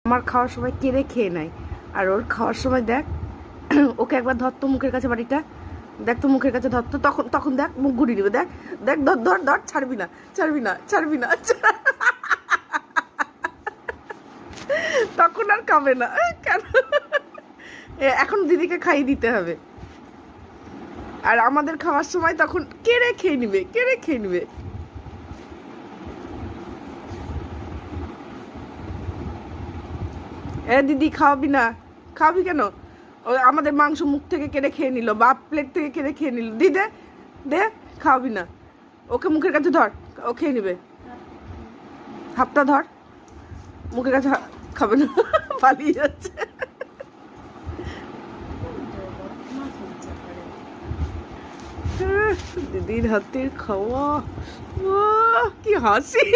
আমার খাওয়ার সময় কেড়ে খেয়ে নেয়, আর ওর খাওয়ার সময় দেখ, ওকে একবার ধরতো মুখের কাছে বাড়িটা, দেখ তো মুখের কাছে ধরতো, তখন তখন দেখ মুখ ঘুরিয়ে নেবে, দেখ দেখ ধর ধর ধর, ছাড়বি না ছাড়বি না ছাড়বি না, তখন আর খাবে না কেন? এখন দিদিকে খাইয়ে দিতে হবে, আর আমাদের খাওয়ার সময় তখন কেড়ে খেয়ে নিবে, কেড়ে খেয়ে নিবে। দিদি খাওয়াবি না? খাওয়াবি কেন? ও আমাদের মাংস মুখ থেকে কেড়ে খেয়ে নিল, বাপ প্লেট থেকে কেড়ে খেয়ে নিল। দি দে দে, খাওয়াবি না? ওকে মুখের কাছে ধর, ও খেয়ে নিবে। হাতটা ধর, মুখের কাছে খাবে না, পালিয়ে যাচ্ছে। দিদির হাতের খাওয়া, কি হাসি।